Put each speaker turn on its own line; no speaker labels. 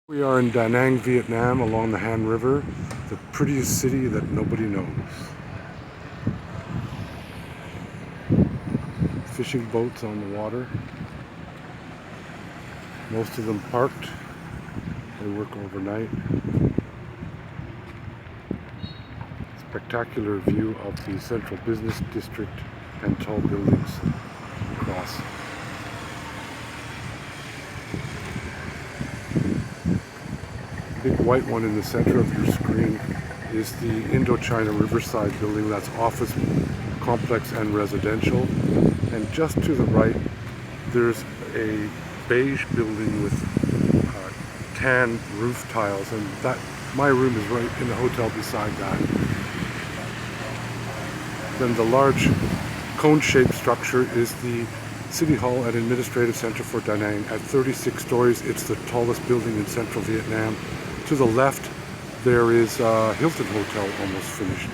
We are in Da Nang, Vietnam, along the Han River, the prettiest city that nobody knows. Fishing boats on the water. Most of them parked. They work overnight. Spectacular view of the central business district and tall buildings across. Big white one in the center of your screen is the Indochina Riverside building. That's office complex and residential. And just to the right, there's a beige building with tan roof tiles, and that my room is right in the hotel beside that. Then the large cone-shaped structure is the City Hall and Administrative Center for Da Nang. At 36 stories, it's the tallest building in central Vietnam. To the left, there is Hilton Hotel, almost finished.